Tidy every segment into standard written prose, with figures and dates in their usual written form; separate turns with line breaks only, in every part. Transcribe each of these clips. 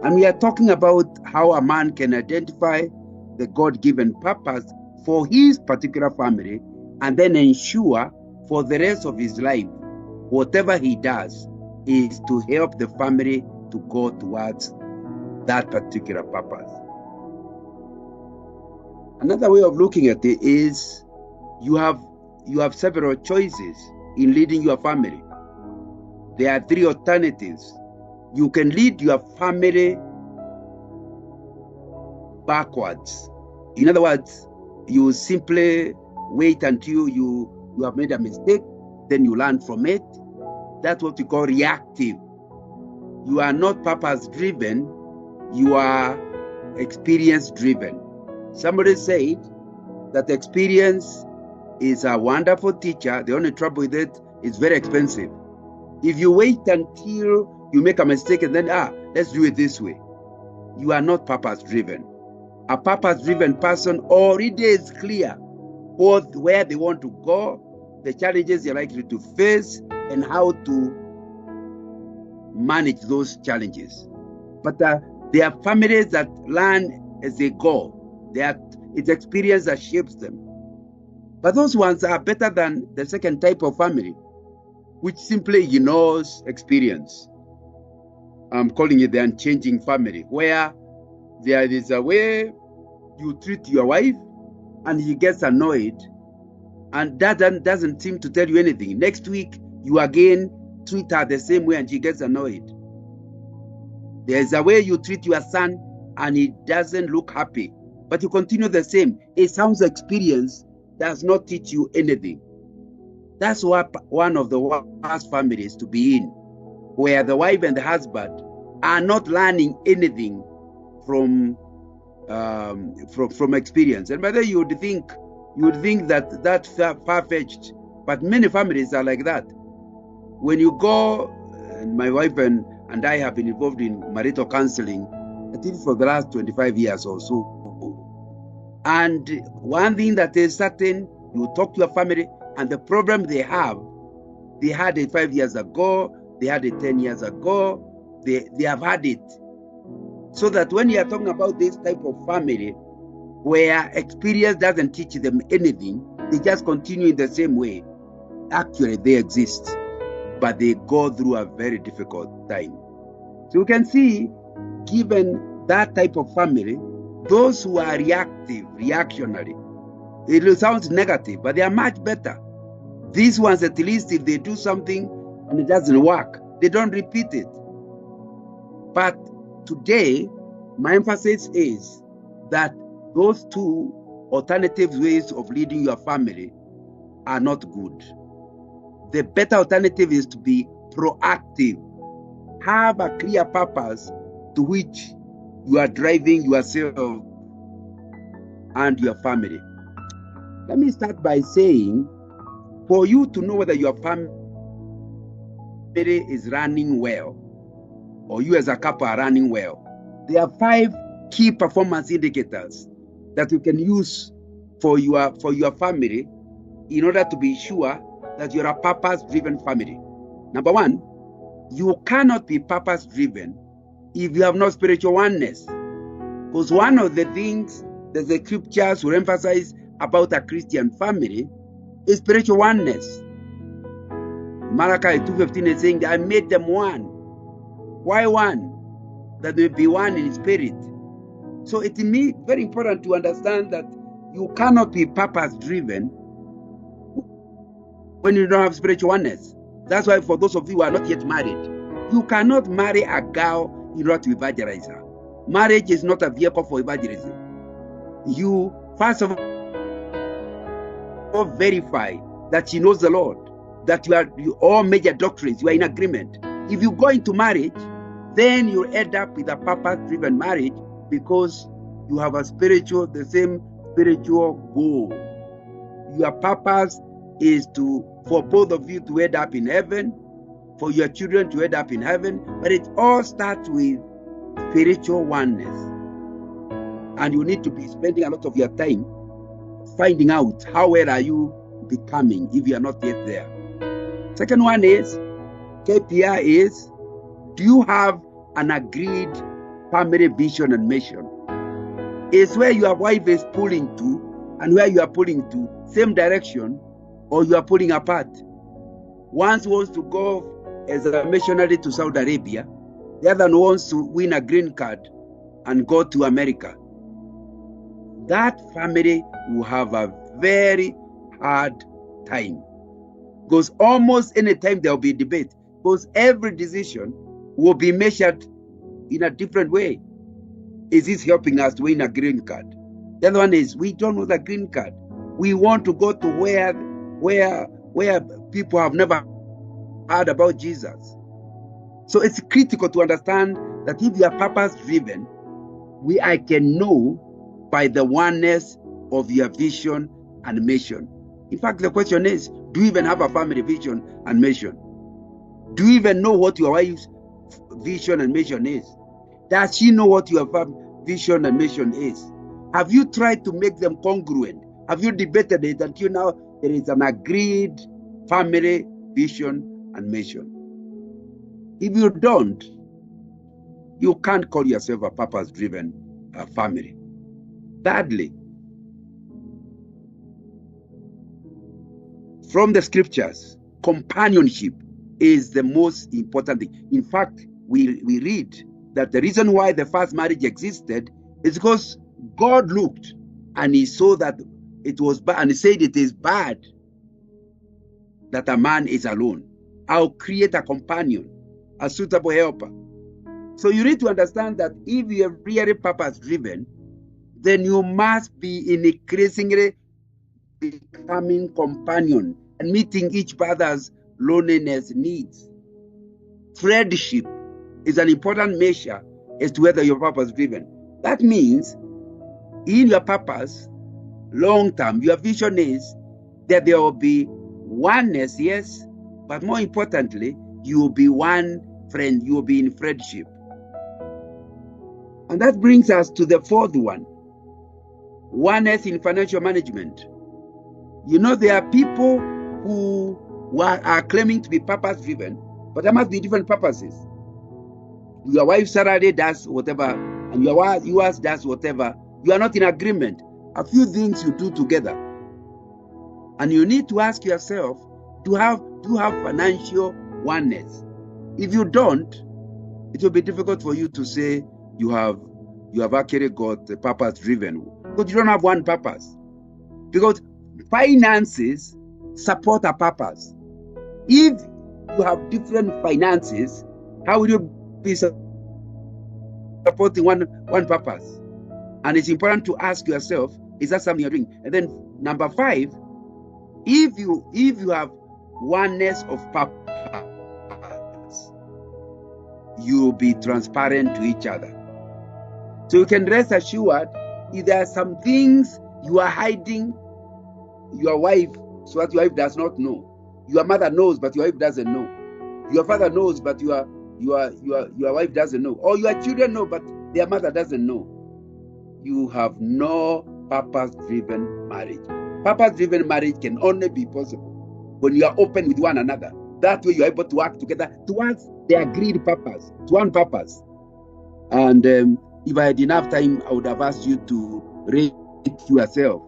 And we are talking about how a man can identify the God-given purpose for his particular family and then ensure for the rest of his life, whatever he does is to help the family to go towards that particular purpose. Another way of looking at it is you have several choices in leading your family. There are 3 alternatives. You can lead your family backwards. In other words, you simply wait until you have made a mistake, then you learn from it. That's what we call reactive. You are not purpose-driven, you are experience-driven. Somebody said that experience is a wonderful teacher. The only trouble with it is very expensive. If you wait until you make a mistake and then, let's do it this way, you are not purpose-driven. A purpose-driven person already is clear both where they want to go, the challenges they're likely to face, and how to manage those challenges. But there are families that learn as they go. It's experience that shapes them. But those ones are better than the second type of family, which simply ignores experience. I'm calling it the unchanging family, where there is a way you treat your wife and he gets annoyed, and that doesn't seem to tell you anything. Next week, you again treat her the same way and she gets annoyed. There's a way you treat your son and he doesn't look happy, but you continue the same. It sounds experience does not teach you anything. That's what one of the worst families to be in, where the wife and the husband are not learning anything from experience. And by the way, you would think that that's far-fetched, but many families are like that. When you go, and my wife and I have been involved in marital counseling, I think for the last 25 years or so. And one thing that is certain, you talk to your family, and the problem they had it 5 years ago, they had it 10 years ago, they have had it. So that when you are talking about this type of family, where experience doesn't teach them anything, they just continue in the same way. Actually, they exist, but they go through a very difficult time. So you can see, given that type of family, those who are reactionary, it sounds negative, but they are much better. These ones, at least, if they do something and it doesn't work, they don't repeat it. But today, my emphasis is that those 2 alternative ways of leading your family are not good. The better alternative is to be proactive. Have a clear purpose to which you are driving yourself and your family. Let me start by saying, for you to know whether your family is running well, or you as a couple are running well, there are 5 key performance indicators that you can use for your family in order to be sure that you're a purpose-driven family. Number 1, you cannot be purpose-driven if you have no spiritual oneness. Because one of the things that the scriptures will emphasize about a Christian family is spiritual oneness. Malachi 2:15 is saying that I made them one. Why one? That they be one in spirit. So it is very important to understand that you cannot be purpose-driven when you don't have spiritual oneness. That's why for those of you who are not yet married, you cannot marry a girl in order to evangelize her. Marriage is not a vehicle for evangelism. You, first of all, verify that she knows the Lord, that you all major doctrines, you are in agreement. If you go into marriage, then you end up with a purpose-driven marriage because you have the same spiritual goal. Your purpose is for both of you to end up in heaven, for your children to end up in heaven, but it all starts with spiritual oneness. And you need to be spending a lot of your time finding out how well are you becoming if you are not yet there. Second one is, KPI is, do you have an agreed family vision and mission is where your wife is pulling to and where you are pulling to, same direction, or you are pulling apart. One wants to go as a missionary to Saudi Arabia, the other one wants to win a green card and go to America. That family will have a very hard time, because almost any time there will be debate, because every decision will be measured in a different way. Is this helping us to win a green card? The other one is, we don't want the green card. We want to go to where people have never heard about Jesus. So it's critical to understand that if you are purpose driven, I can know by the oneness of your vision and mission. In fact, the question is, do you even have a family vision and mission? Do you even know what your wife's vision and mission is? Does she know what your vision and mission is? Have you tried to make them congruent? Have you debated it until now there is an agreed family vision and mission? If you don't, you can't call yourself a purpose-driven family. Thirdly, from the scriptures, companionship is the most important thing. In fact, we read that the reason why the first marriage existed is because God looked and he saw that it was bad, and he said it is bad that a man is alone. I'll create a companion, a suitable helper. So you need to understand that if you are really purpose-driven, then you must be increasingly becoming companion and meeting each other's loneliness needs. Friendship is an important measure as to whether you're purpose-driven. That means in your purpose, long-term, your vision is that there will be oneness, yes, but more importantly, you will be one friend, you will be in friendship. And that brings us to the fourth one, oneness in financial management. You know, there are people who are claiming to be purpose-driven, but there must be different purposes. Your wife's salary does whatever, and yours does whatever. You are not in agreement. A few things you do together. And you need to ask yourself, do you have financial oneness? If you don't, it will be difficult for you to say you have actually got a purpose-driven, because you don't have one purpose. Because finances support a purpose. If you have different finances, how will you be supporting one purpose? And it's important to ask yourself, is that something you're doing? And then number 5, if you have oneness of purpose, you will be transparent to each other. So you can rest assured, if there are some things you are hiding your wife so that your wife does not know. Your mother knows, but your wife doesn't know. Your father knows, but your wife doesn't know. Or your children know, but their mother doesn't know. You have no purpose-driven marriage. Purpose-driven marriage can only be possible when you are open with one another. That way you are able to work together towards the agreed purpose, to one purpose. And if I had enough time, I would have asked you to rate yourself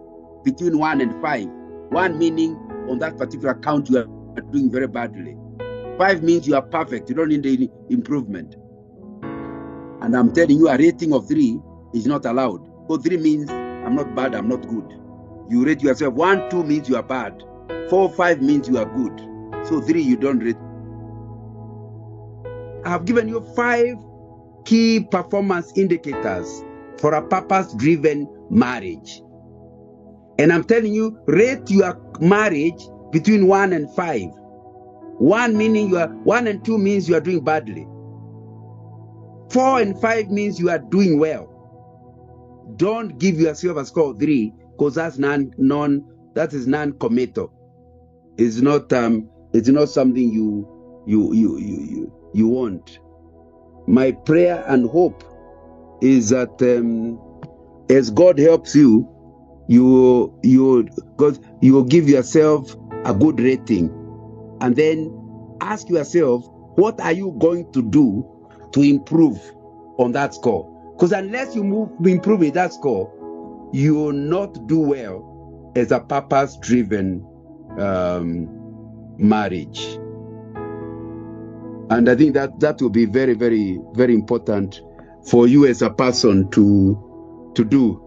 between 1 and 5. 1 meaning on that particular count you are doing very badly. 5 means you are perfect. You don't need any improvement. And I'm telling you, a rating of 3 is not allowed. So 3 means I'm not bad, I'm not good. You rate yourself. 1, 2 means you are bad. 4, 5 means you are good. So 3 you don't rate. I have given you 5 key performance indicators for a purpose-driven marriage. And I'm telling you, rate your marriage between 1 and 5. 1 meaning 1 and 2 means you are doing badly. 4 and 5 means you are doing well. Don't give yourself a score of 3, because that's that is non-committal. It's not something you want. My prayer and hope is that as God helps you, you will give yourself a good rating, and then ask yourself, what are you going to do to improve on that score. Because unless you improve in that score, you will not do well as a purpose-driven marriage. And I think that will be very, very, very important for you as a person to do.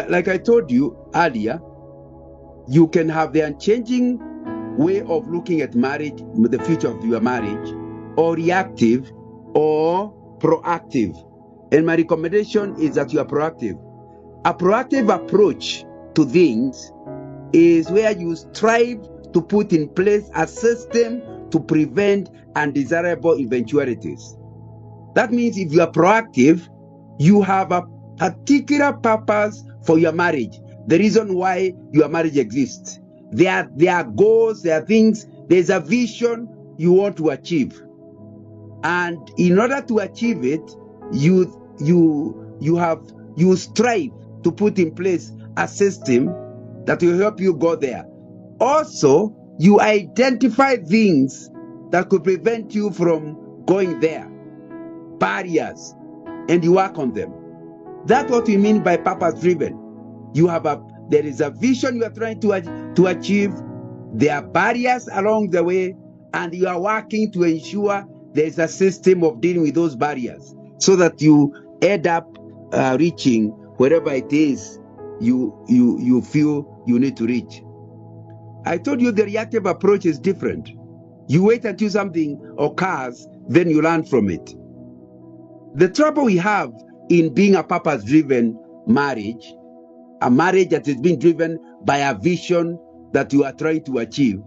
Like I told you earlier, you can have the unchanging way of looking at marriage, the future of your marriage, or reactive or proactive. And my recommendation is that you are proactive. A proactive approach to things is where you strive to put in place a system to prevent undesirable eventualities. That means if you are proactive, you have a particular purpose for your marriage, the reason why your marriage exists. There are goals, there are things, there's a vision you want to achieve. And in order to achieve it, you strive to put in place a system that will help you go there. Also, you identify things that could prevent you from going there, barriers, and you work on them. That's what we mean by purpose-driven. There is a vision you are trying to achieve. There are barriers along the way, and you are working to ensure there is a system of dealing with those barriers so that you end up reaching wherever it is you feel you need to reach. I told you the reactive approach is different. You wait until something occurs, then you learn from it. The trouble we have in being a purpose-driven marriage, a marriage that is being driven by a vision that you are trying to achieve,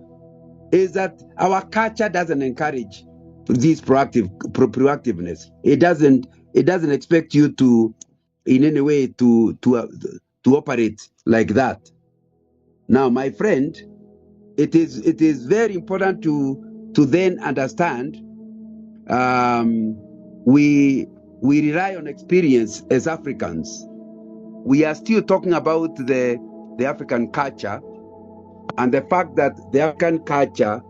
is that our culture doesn't encourage this proactiveness. It doesn't expect you to, in any way, to operate like that. Now, my friend, it is very important to then understand. We rely on experience as Africans. We are still talking about the African culture and the fact that the African culture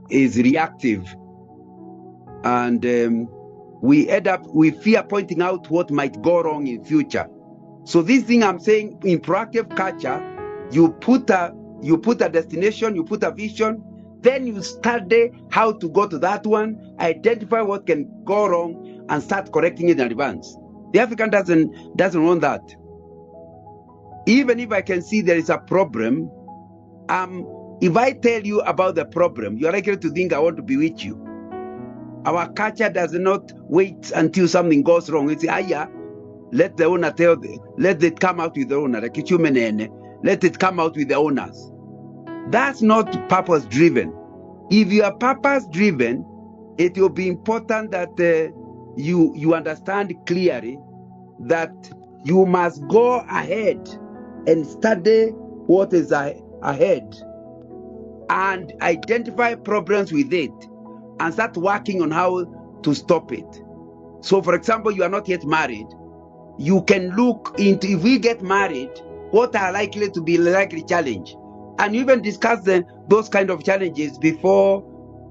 is reactive, and we fear pointing out what might go wrong in future. So this thing I'm saying, in proactive culture, you put a destination, you put a vision, then you study how to go to that one, identify what can go wrong, and start correcting it in advance. The African doesn't want that. Even if I can see there is a problem, if I tell you about the problem, you are likely to think I want to be with you. Our culture does not wait until something goes wrong. It's let the owner let it come out with the owner. Let it come out with the owners. That's not purpose-driven. If you are purpose-driven, it will be important that you understand clearly that you must go ahead and study what is ahead and identify problems with it and start working on how to stop it. So, for example, you are not yet married. You can look into, if we get married, what are likely to be likely challenge, and you even discuss those kind of challenges before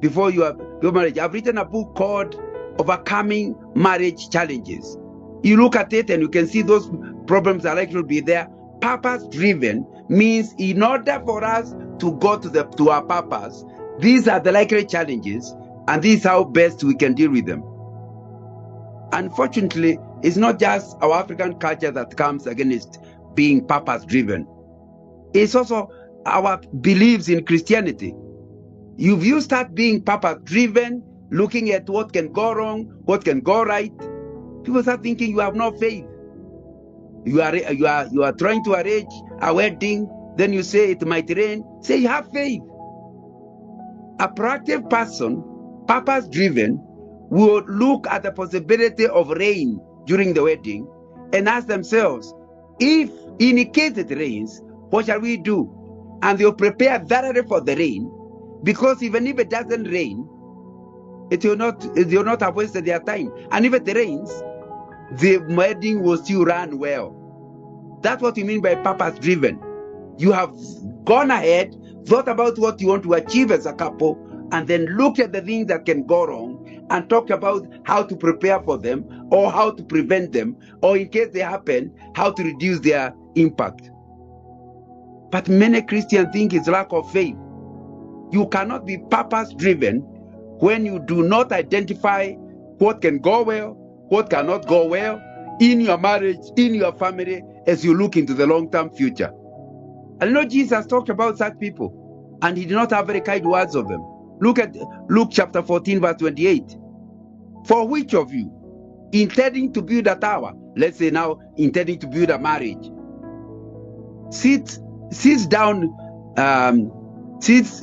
your marriage. I've written a book called Overcoming Marriage Challenges. You look at it and you can see those problems are likely to be there. Purpose-driven means in order for us to go to our purpose, these are the likely challenges, and this is how best we can deal with them. Unfortunately, it's not just our African culture that comes against being purpose-driven. It's also our beliefs in Christianity. If you start being purpose-driven, looking at what can go wrong, what can go right, people start thinking you have no faith. You are trying to arrange a wedding, then you say it might rain. Say you have faith. A proactive person, purpose-driven, will look at the possibility of rain during the wedding and ask themselves, if in case it rains, what shall we do? And they'll prepare thoroughly for the rain, because even if it doesn't rain, they will not have wasted their time. And if it rains, the wedding will still run well. That's what we mean by purpose-driven. You have gone ahead, thought about what you want to achieve as a couple, and then looked at the things that can go wrong and talk about how to prepare for them, or how to prevent them, or in case they happen, how to reduce their impact. But many Christians think it's lack of faith. You cannot be purpose-driven when you do not identify what can go well, what cannot go well in your marriage, in your family, as you look into the long-term future. I know Jesus talked about such people, and he did not have very kind words of them. Look at Luke chapter 14, verse 28. For which of you, intending to build a tower, let's say now intending to build a marriage, sits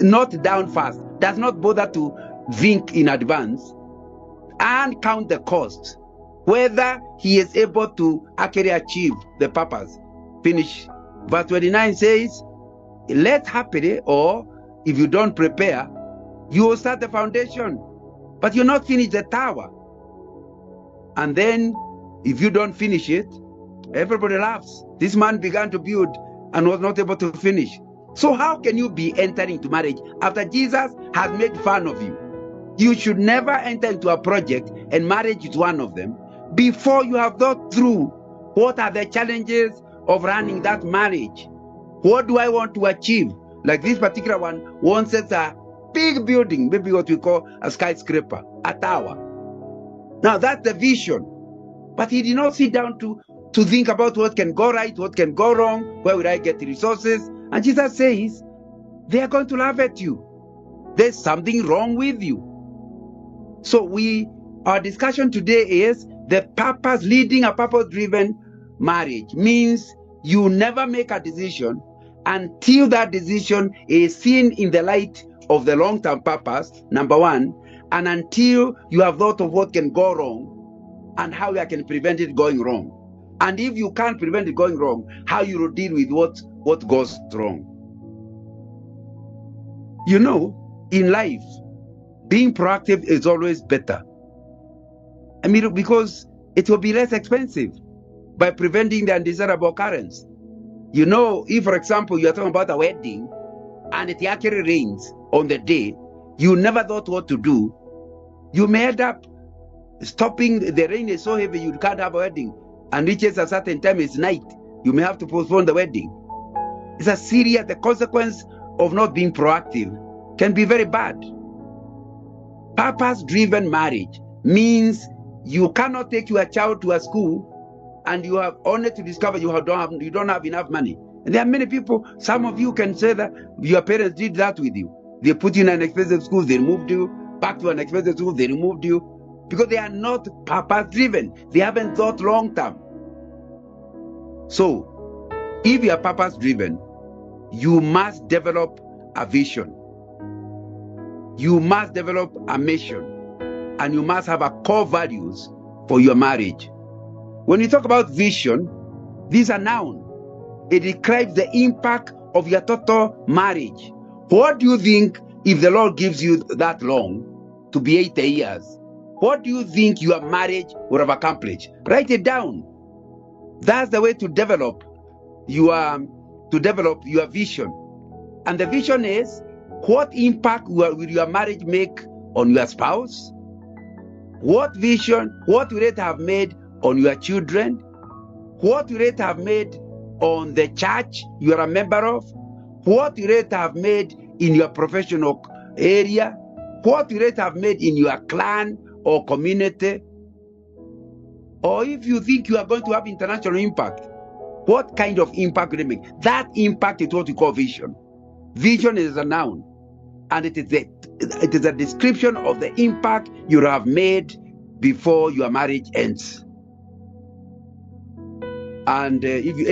not down fast, does not bother to think in advance and count the cost, whether he is able to actually achieve the purpose. Finish. Verse 29 says, let happily, or if you don't prepare, you will start the foundation, but you'll not finish the tower. And then if you don't finish it, everybody laughs. This man began to build and was not able to finish. So how can you be entering into marriage after Jesus has made fun of you? You should never enter into a project, and marriage is one of them, before you have thought through what are the challenges of running that marriage. What do I want to achieve? Like this particular one wants a big building, maybe what we call a skyscraper, a tower. Now that's the vision. But he did not sit down to think about what can go right, what can go wrong, where will I get the resources. And Jesus says, they are going to laugh at you. There's something wrong with you. So our discussion today is the purpose, leading a purpose-driven marriage means you never make a decision until that decision is seen in the light of the long-term purpose, number one, and until you have thought of what can go wrong and how you can prevent it going wrong. And if you can't prevent it going wrong, how you will deal with what goes wrong. You know, in life, being proactive is always better. I mean, because it will be less expensive by preventing the undesirable occurrence. You know, if, for example, you're talking about a wedding and it actually rains on the day, you never thought what to do, you may end up stopping. The rain is so heavy you can't have a wedding, and reaches a certain time, it's night, you may have to postpone the wedding. It's a serious, the consequence of not being proactive can be very bad. Purpose-driven marriage means you cannot take your child to a school and you have only to discover you don't have enough money. And there are many people, some of you can say that your parents did that with you. They put you in an expensive school, they removed you, back to an expensive school, they removed you, because they are not purpose-driven. They haven't thought long-term. So, if you are purpose-driven, you must develop a vision. You must develop a mission. And you must have a core values for your marriage. When you talk about vision, these are nouns. It describes the impact of your total marriage. What do you think if the Lord gives you that long, to be 80 years? What do you think your marriage would have accomplished? Write it down. That's the way to develop your vision. And the vision is, what impact will your marriage make on your spouse? What will it have made on your children? What will it have made on the church you are a member of? What will it have made in your professional area? What will it have made in your clan or community? Or if you think you are going to have international impact, what kind of impact will it make? That impact is what we call vision. Vision is a noun, and it is a description of the impact you have made before your marriage ends. And if you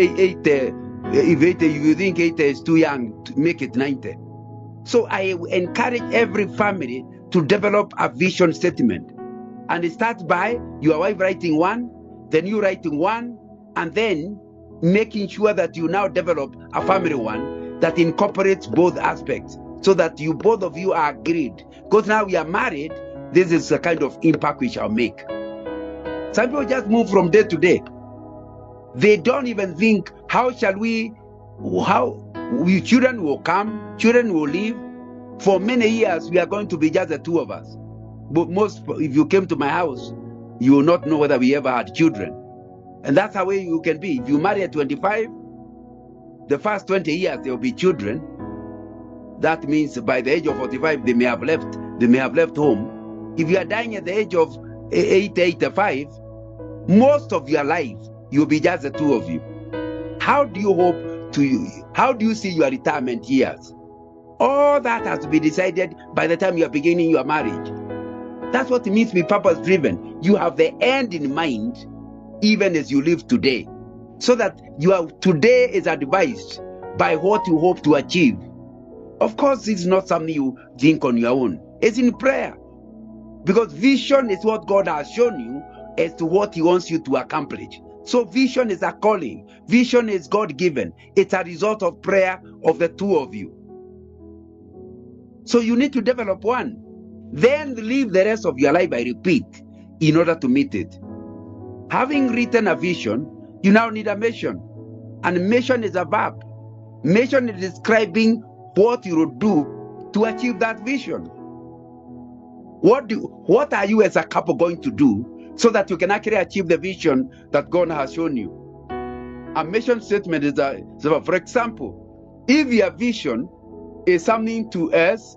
think 80 is too young, to make it 90. So I encourage every family to develop a vision statement. And it starts by your wife writing one, then you writing one, and then making sure that you now develop a family one that incorporates both aspects, so that both of you are agreed. Because now we are married, this is the kind of impact we shall make. Some people just move from day to day. They don't even think, children will come, children will live. For many years, we are going to be just the two of us. But if you came to my house, you will not know whether we ever had children. And that's how way you can be. If you marry at 25, the first 20 years there will be children. That means by the age of 45, they may have left home. If you are dying at the age of 85, most of your life, you'll be just the two of you. How do you see your retirement years? All that has to be decided by the time you are beginning your marriage. That's what it means to be purpose driven. You have the end in mind, even as you live today, so that today is advised by what you hope to achieve. Of course, it's not something you think on your own. It's in prayer, because vision is what God has shown you as to what He wants you to accomplish. So vision is a calling. Vision is God-given. It's a result of prayer of the two of you. So you need to develop one. Then live the rest of your life, I repeat, in order to meet it. Having written a vision, you now need a mission. And mission is a verb. Mission is describing what you will do to achieve that vision. What are you as a couple going to do so that you can actually achieve the vision that God has shown you? A mission statement is for example, if your vision is something to us,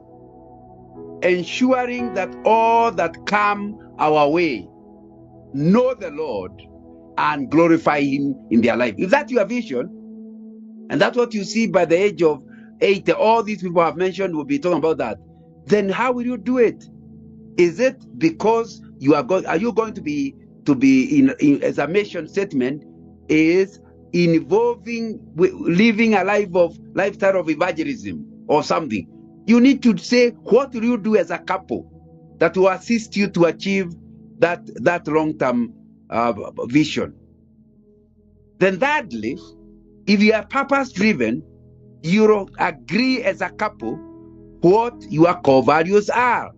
ensuring that all that come our way know the Lord and glorify Him in their life. If that's your vision, and that's what you see by the age of 80, all these people I've mentioned will be talking about that, then how will you do it? Is it because are you going to be in as a mission statement is involving living a lifestyle of evangelism or something? You need to say, what will you do as a couple that will assist you to achieve that long-term vision? Then thirdly, if you are purpose-driven, you will agree as a couple what your core values are.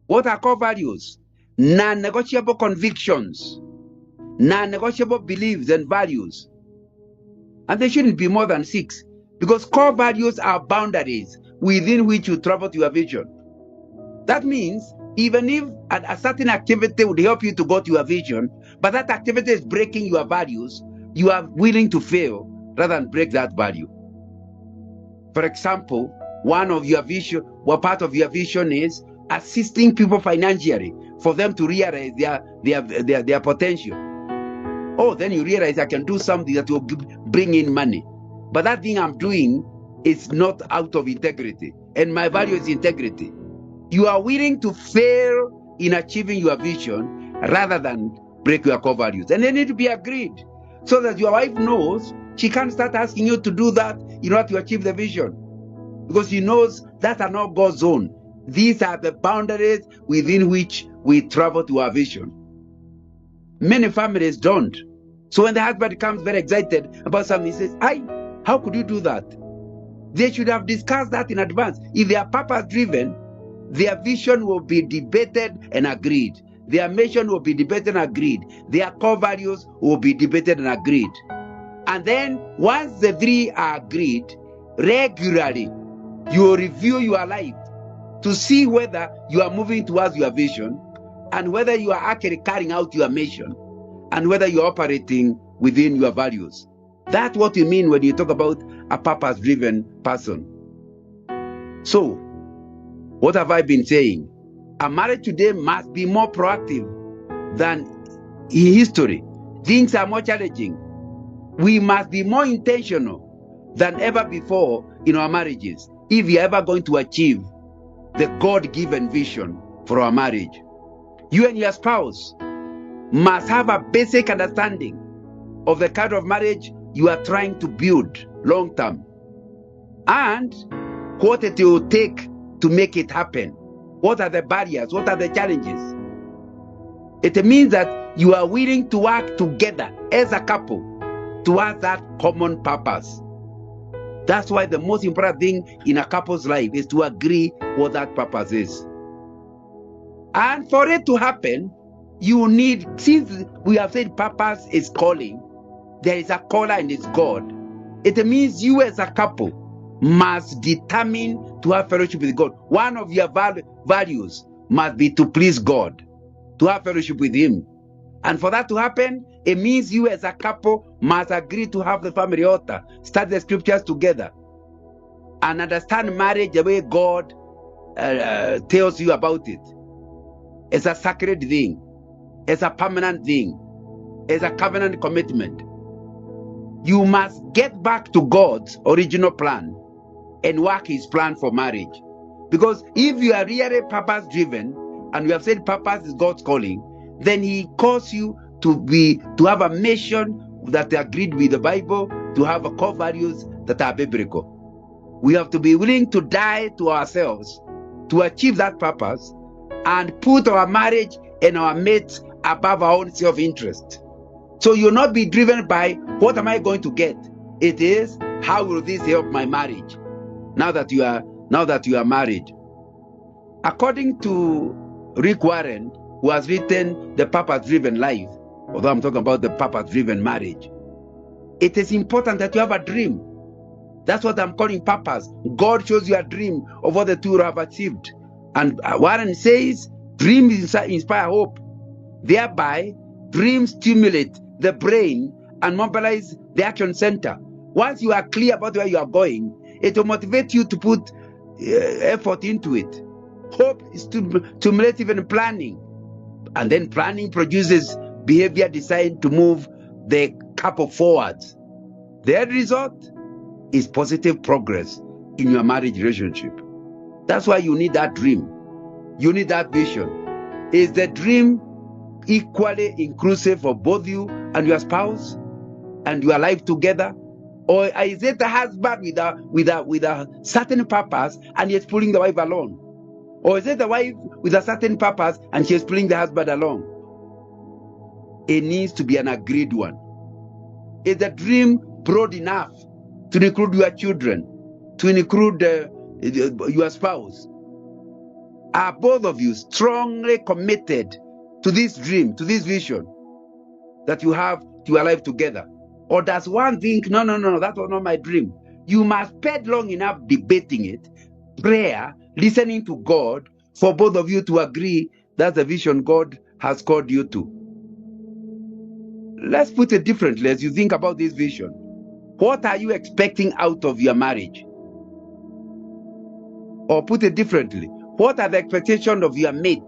What are core values? Non-negotiable convictions, non-negotiable beliefs and values. And there shouldn't be more than 6. Because core values are boundaries within which you travel to your vision. That means even if a certain activity would help you to go to your vision, but that activity is breaking your values, you are willing to fail rather than break that value. For example, part of your vision is assisting people financially for them to realize their potential. Oh, then you realize I can do something that will bring in money. But that thing I'm doing is not out of integrity, and my value is integrity. You are willing to fail in achieving your vision rather than break your core values. And they need to be agreed so that your wife knows she can't start asking you to do that in order to achieve the vision, because she knows that are not God's zone. These are the boundaries within which we travel to our vision. Many families don't. So when the husband becomes very excited about something, he says, how could you do that? They should have discussed that in advance. If they are purpose-driven, their vision will be debated and agreed. Their mission will be debated and agreed. Their core values will be debated and agreed. And then once the 3 are agreed, regularly you will review your life to see whether you are moving towards your vision and whether you are actually carrying out your mission and whether you are operating within your values. That's what you mean when you talk about a purpose-driven person. So, what have I been saying? A marriage today must be more proactive than in history. Things are more challenging. We must be more intentional than ever before in our marriages if we are ever going to achieve the God-given vision for our marriage. You and your spouse must have a basic understanding of the kind of marriage you are trying to build long term and what it will take to make it happen. What are the barriers? What are the challenges? It means that you are willing to work together as a couple towards that common purpose. That's why the most important thing in a couple's life is to agree what that purpose is. And for it to happen, you need, since we have said purpose is calling, there is a caller and it's God. It means you as a couple must determine to have fellowship with God. One of your values must be to please God, to have fellowship with Him. And for that to happen, it means you as a couple must agree to have the family altar, study the scriptures together, and understand marriage the way God tells you about it. It's a sacred thing. It's a permanent thing. It's a covenant commitment. You must get back to God's original plan and work His plan for marriage. Because if you are really purpose driven, and we have said purpose is God's calling, then He calls you to have a mission that agreed with the Bible, to have a core values that are biblical. We have to be willing to die to ourselves to achieve that purpose and put our marriage and our mates above our own self-interest. So you'll not be driven by what am I going to get? It is how will this help my marriage now that you are married. According to Rick Warren, who has written The Purpose-Driven Life, although I'm talking about the purpose-driven marriage, it is important that you have a dream. That's what I'm calling purpose. God shows you a dream of what the two have achieved. And Warren says, dreams inspire hope. Thereby, dreams stimulate the brain and mobilize the action center. Once you are clear about where you are going, it will motivate you to put effort into it. Hope is stimulative in planning. And then planning produces behavior designed to move the couple forwards. The end result is positive progress in your marriage relationship. That's why you need that dream. You need that vision. Is the dream equally inclusive for both you and your spouse and your life together? Or is it the husband with a certain purpose and he is pulling the wife along? Or is it the wife with a certain purpose and she is pulling the husband along? It needs to be an agreed one. Is the dream broad enough to include your children, to include your spouse? Are both of you strongly committed to this dream, to this vision that you have to your life together? Or does one think, no, that was not my dream? You must spend long enough debating it, prayer, listening to God, for both of you to agree that's the vision God has called you to. Let's put it differently as you think about this vision. What are you expecting out of your marriage? Or put it differently, what are the expectations of your mate?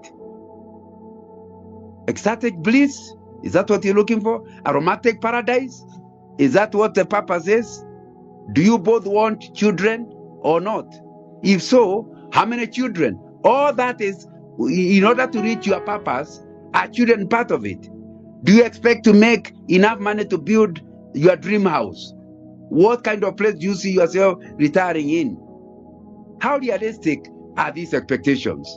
Ecstatic bliss? Is that what you're looking for? A romantic paradise? Is that what the purpose is? Do you both want children or not? If so, how many children? All that is, in order to reach your purpose, are children part of it? Do you expect to make enough money to build your dream house? What kind of place do you see yourself retiring in? How realistic are these expectations?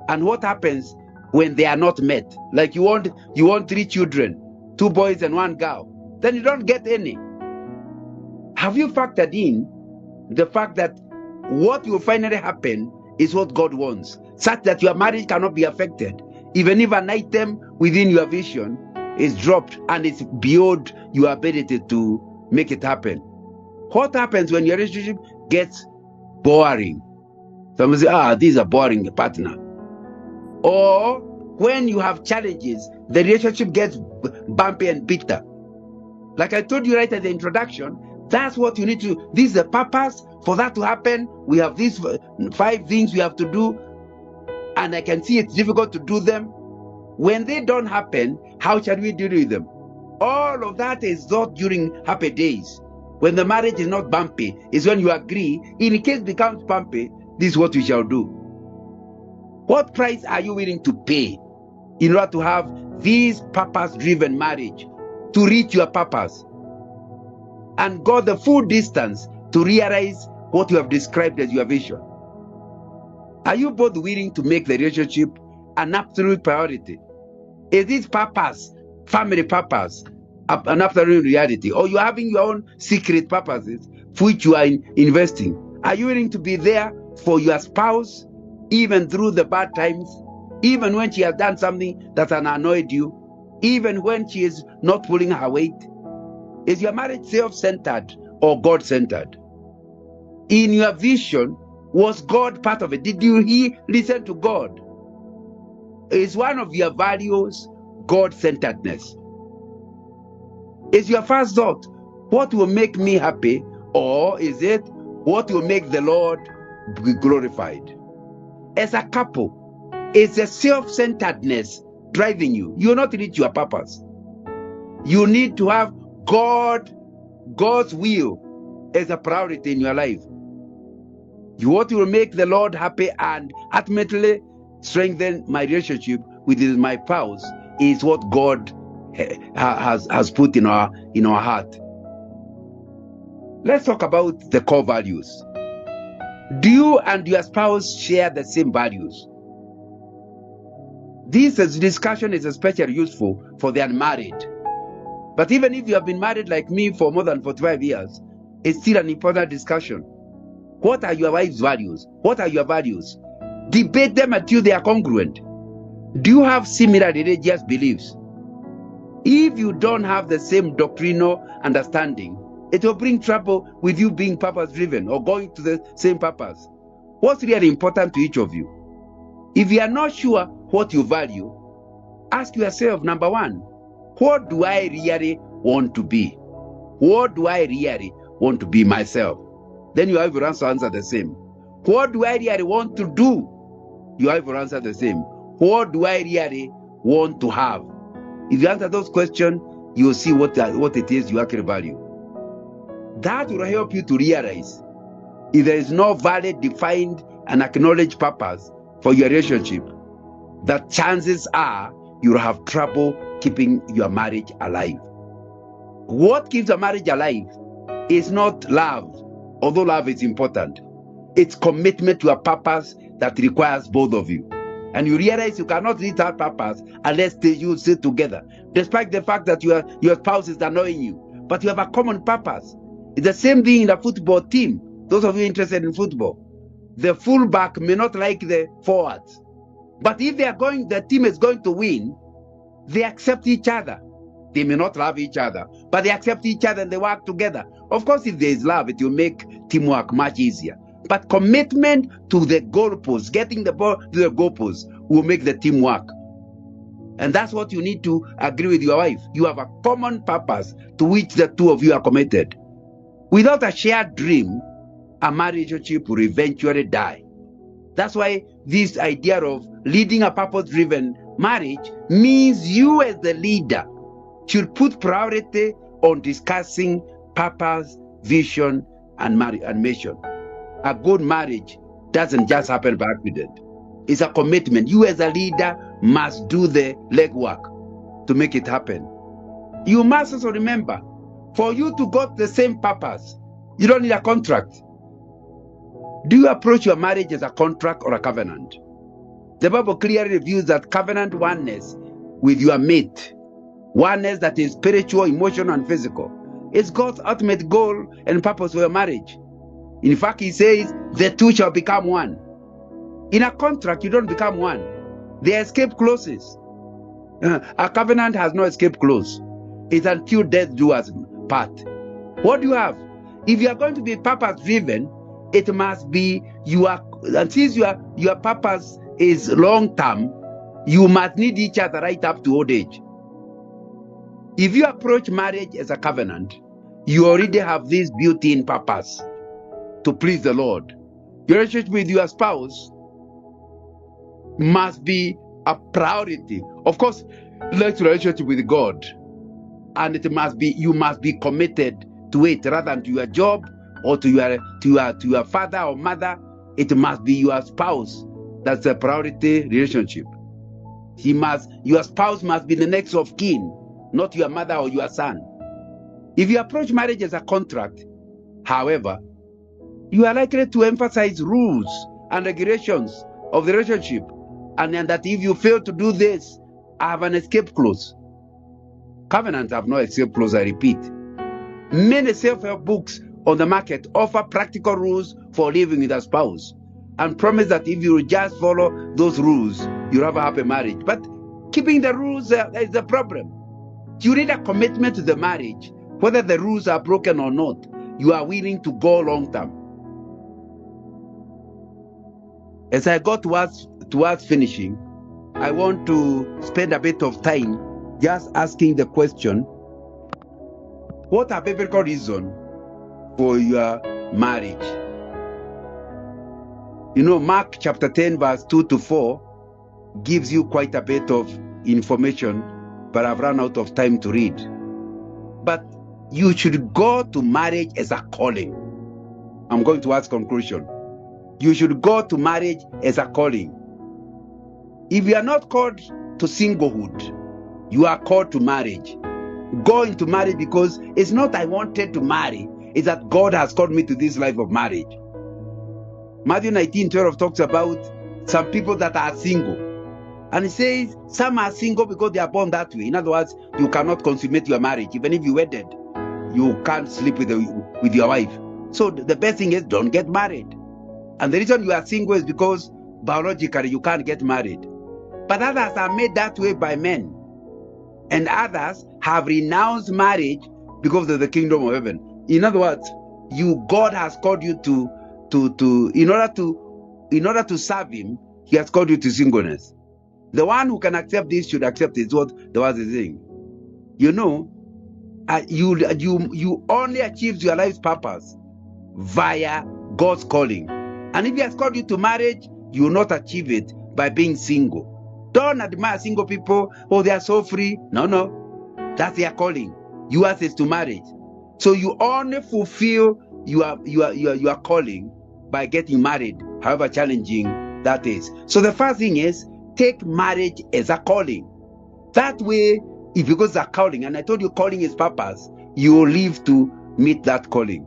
And what happens when they are not met? Like you want 3 children, 2 boys and 1 girl, then you don't get any. Have you factored in the fact that what will finally happen is what God wants, such that your marriage cannot be affected, even if an item within your vision is dropped and it's beyond your ability to make it happen? What happens when your relationship gets boring? Someone say, this is a boring partner. Or when you have challenges, the relationship gets bumpy and bitter. Like I told you right at the introduction, that's what you need to. This is the purpose. For that to happen, we have these 5 things we have to do, and I can see it's difficult to do them. When they don't happen, how shall we deal with them? All of that is not during happy days. When the marriage is not bumpy, is when you agree, in case it becomes bumpy, this is what we shall do. What price are you willing to pay in order to have this purpose-driven marriage, to reach your purpose and go the full distance to realize what you have described as your vision? Are you both willing to make the relationship an absolute priority? Is this purpose, family purpose, an absolute reality? Or you are having your own secret purposes for which you are investing? Are you willing to be there for your spouse, even through the bad times, even when she has done something that has annoyed you, even when she is not pulling her weight? Is your marriage self-centered or God-centered? In your vision, was God part of it? Did you listen to God? Is one of your values God-centeredness? Is your first thought, what will make me happy? Or is it, what will make the Lord be glorified? As a couple, is the self-centeredness driving you? You will not reach your purpose. You need to have God's will as a priority in your life. What will make the Lord happy and ultimately strengthen my relationship with my spouse is what God has put in our heart. Let's talk about the core values. Do you and your spouse share the same values? This discussion is especially useful for the unmarried. But even if you have been married like me for more than 45 years, it's still an important discussion. What are your wife's values? What are your values? Debate them until they are congruent. Do you have similar religious beliefs? If you don't have the same doctrinal understanding, it will bring trouble with you being purpose-driven or going to the same purpose. What's really important to each of you? If you are not sure what you value, ask yourself, number one, what do I really want to be? What do I really want to be myself? Then you have your answer the same. What do I really want to do? You have your answer the same. What do I really want to have? If you answer those questions, you will see what it is you actually value. That will help you to realize if there is no valid, defined, and acknowledged purpose for your relationship, that chances are you'll have trouble keeping your marriage alive. What keeps a marriage alive is not love, although love is important. It's commitment to a purpose that requires both of you. And you realize you cannot reach that purpose unless you sit together, despite the fact that your spouse is annoying you. But you have a common purpose. It's the same thing in a football team. Those of you interested in football, the fullback may not like the forwards. But if the team is going to win, they accept each other. They may not love each other, but they accept each other and they work together. Of course, if there is love, it will make teamwork much easier. But commitment to the goalpost, getting the ball to the goalpost, will make the team work. And that's what you need to agree with your wife. You have a common purpose to which the two of you are committed. Without a shared dream, a marriage relationship will eventually die. That's why this idea of leading a purpose-driven marriage means you as the leader should put priority on discussing purpose, vision, and mission. A good marriage doesn't just happen by accident. It's a commitment. You as a leader must do the legwork to make it happen. You must also remember, for you to get the same purpose, you don't need a contract. Do you approach your marriage as a contract or a covenant? The Bible clearly reveals that covenant oneness with your mate, oneness that is spiritual, emotional, and physical, is God's ultimate goal and purpose for your marriage. In fact, he says, the two shall become one. In a contract, you don't become one. There are escape clauses. A covenant has no escape clause. It's until death do us part. What do you have? If you are going to be purpose-driven, it must be and since your purpose is long-term, you must need each other right up to old age. If you approach marriage as a covenant, you already have this built-in purpose to please the Lord. Your relationship with your spouse must be a priority. Of course, like relationship with God, and you must be committed to it rather than to your job or to your father or mother. It must be your spouse. That's a priority relationship. Your spouse must be the next of kin, not your mother or your son. If you approach marriage as a contract, however, you are likely to emphasize rules and regulations of the relationship, and then that if you fail to do this, I have an escape clause. Covenants have no escape clause, I repeat. Many self-help books on the market offer practical rules for living with a spouse and promise that if you just follow those rules, you'll have a happy marriage. But keeping the rules is the problem. You need a commitment to the marriage, whether the rules are broken or not. You are willing to go long term. As I got towards finishing, I want to spend a bit of time just asking the question, what are biblical reasons for your marriage? You know, Mark chapter 10 verse 2 to 4 gives you quite a bit of information, but I've run out of time to read. But you should go to marriage as a calling. I'm going to ask conclusion. You should go to marriage as a calling. If you are not called to singlehood, you are called to marriage. Go into marriage because it's not I wanted to marry, it's that God has called me to this life of marriage. Matthew 19:12 talks about some people that are single. And it says some are single because they are born that way. In other words, you cannot consummate your marriage. Even if you wedded, you can't sleep with your wife. So the best thing is don't get married. And the reason you are single is because biologically you can't get married. But others are made that way by men. And others have renounced marriage because of the kingdom of heaven. In other words, God has called you in order to serve him, he has called you to singleness. The one who can accept this should accept it, is what the word is saying. You know, you only achieve your life's purpose via God's calling. And if he has called you to marriage, you will not achieve it by being single. Don't admire single people. Oh, they are so free. No. That's their calling. Yours is to marriage. So you only fulfill your calling by getting married, however challenging that is. So the first thing is, take marriage as a calling. That way, if you go to a calling, and I told you calling is purpose, you will live to meet that calling.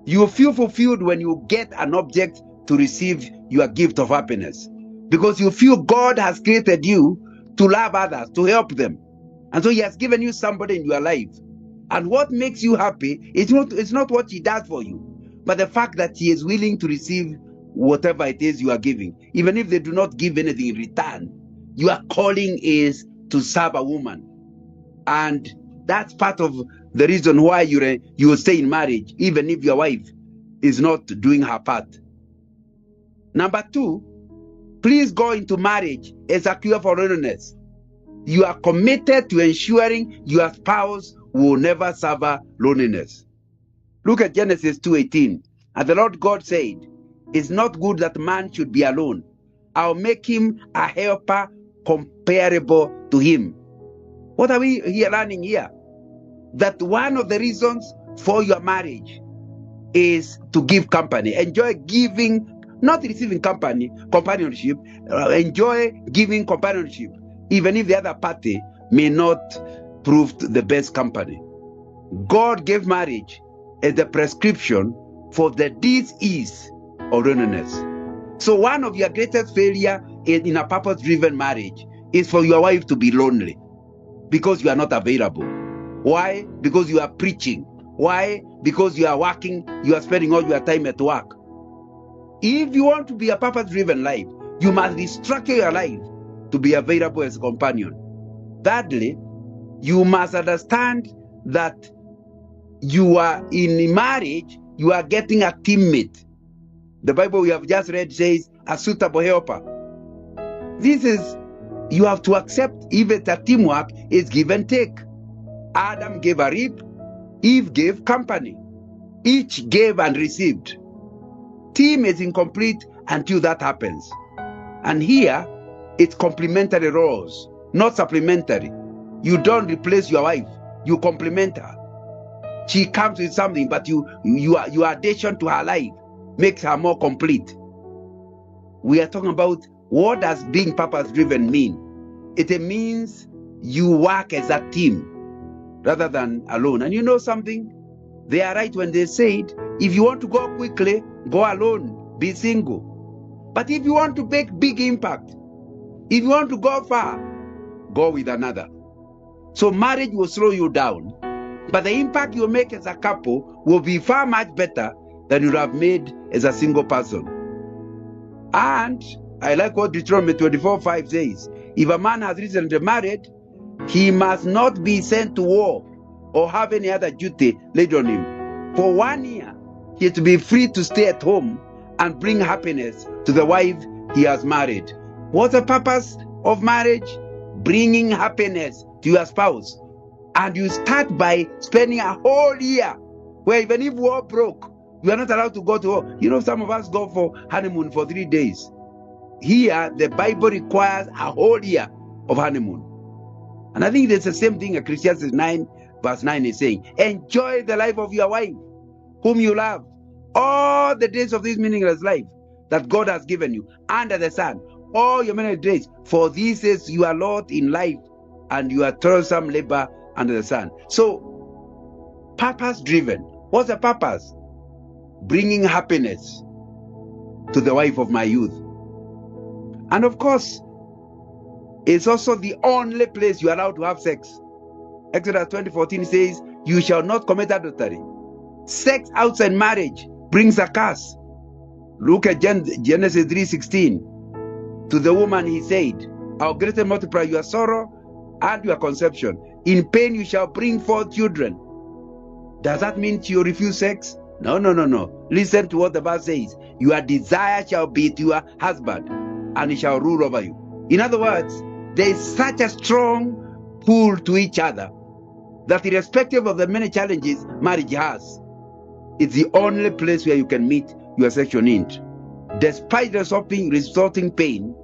You will feel fulfilled when you get an object to receive your gift of happiness. Because you feel God has created you to love others, to help them. And so he has given you somebody in your life. And what makes you happy is not what he does for you, but the fact that he is willing to receive whatever it is you are giving. Even if they do not give anything in return, your calling is to serve a woman. And that's part of the reason why you will stay in marriage, even if your wife is not doing her part. Number 2, please go into marriage as a cure for loneliness. You are committed to ensuring your spouse will never suffer loneliness. Look at Genesis 2:18. And the Lord God said, "It's not good that man should be alone. I'll make him a helper comparable to him." What are we learning here? That one of the reasons for your marriage is to give company. Enjoy giving, not receiving companionship. Enjoy giving companionship, even if the other party may not prove the best company. God gave marriage as the prescription for the disease of loneliness. So one of your greatest failure in a purpose-driven marriage is for your wife to be lonely because you are not available. Why? Because you are preaching. Why? Because you are working, you are spending all your time at work. If you want to be a purpose-driven life, you must restructure your life to be available as a companion. Thirdly, you must understand that you are in marriage, you are getting a teammate. The Bible we have just read says a suitable helper. You have to accept, if it's a teamwork, it's give and take. Adam gave a rib, Eve gave company. Each gave and received. Team is incomplete until that happens. And here, it's complementary roles, not supplementary. You don't replace your wife, you complement her. She comes with something, but your addition to her life makes her more complete. We are talking about, what does being purpose-driven mean? It means you work as a team rather than alone. And you know something? They are right when they said, if you want to go quickly, go alone, be single. But if you want to make big impact, if you want to go far, go with another. So marriage will slow you down, but the impact you make as a couple will be far much better than you have made as a single person. And I like what Deuteronomy 24:5 says. If a man has recently married, he must not be sent to war or have any other duty laid on him. For 1 year, he is to be free to stay at home and bring happiness to the wife he has married. What's the purpose of marriage, bringing happiness to your spouse. And you start by spending a whole year where even if war broke, you are not allowed to go to war. You know, some of us go for honeymoon for 3 days. Here, the Bible requires a whole year of honeymoon. And I think that's the same thing Ecclesiastes 9 verse 9 is saying. Enjoy the life of your wife, whom you love, all the days of this meaningless life that God has given you under the sun, all your many days. For this is your lot in life, and your toilsome labor under the sun. So, purpose driven. What's the purpose? Bringing happiness to the wife of my youth. And of course, it's also the only place you are allowed to have sex. Exodus 20:14 says, you shall not commit adultery. Sex outside marriage brings a curse. Look at Genesis 3:16. To the woman he said, I'll greatly multiply your sorrow and your conception. In pain you shall bring forth children. Does that mean you refuse sex? No. Listen to what the verse says. Your desire shall be to your husband, and he shall rule over you. In other words, there is such a strong pull to each other that irrespective of the many challenges marriage has, it's the only place where you can meet your sexual need. Despite resulting pain,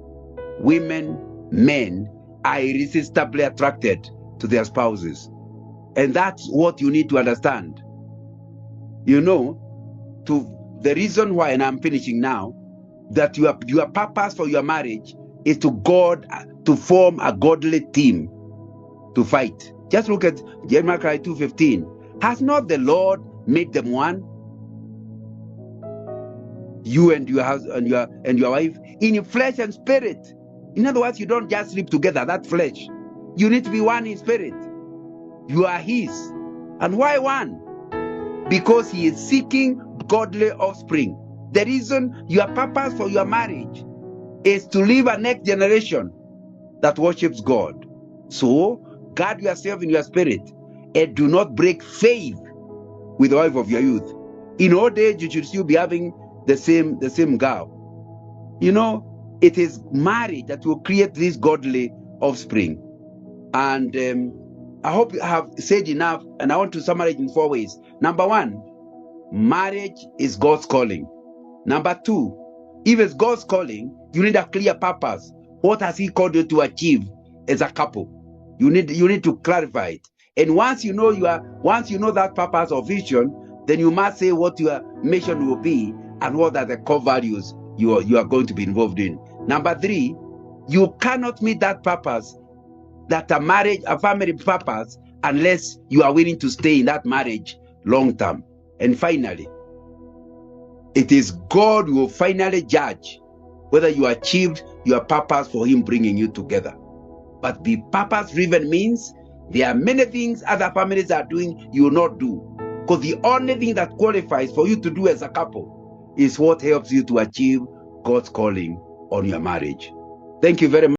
men are irresistibly attracted to their spouses. And that's what you need to understand. You know, the reason why, and I'm finishing now, that your purpose for your marriage is to form a godly team to fight. Just look at Jeremiah 2:15. Has not the Lord made them one? You and your husband and your wife, in flesh and spirit. In other words, you don't just sleep together, that flesh. You need to be one in spirit. You are his. And why one? Because he is seeking godly offspring. The reason your purpose for your marriage is to leave a next generation that worships God. So, guard yourself in your spirit and do not break faith with the wife of your youth. In old age, you should still be having the same girl. You know, it is marriage that will create this godly offspring. And I hope I have said enough, and I want to summarize in 4 ways. Number 1, marriage is God's calling. Number 2, if it's God's calling, you need a clear purpose. What has he called you to achieve as a couple? You need to clarify it. And once you know that purpose or vision, then you must say what your mission will be and what are the core values you are going to be involved in. Number 3, you cannot meet that purpose, that a family purpose, unless you are willing to stay in that marriage long term. And finally, it is God who will finally judge whether you achieved your purpose for him bringing you together. But be purpose driven means there are many things other families are doing you will not do, because the only thing that qualifies for you to do as a couple is what helps you to achieve God's calling on your marriage. Thank you very much.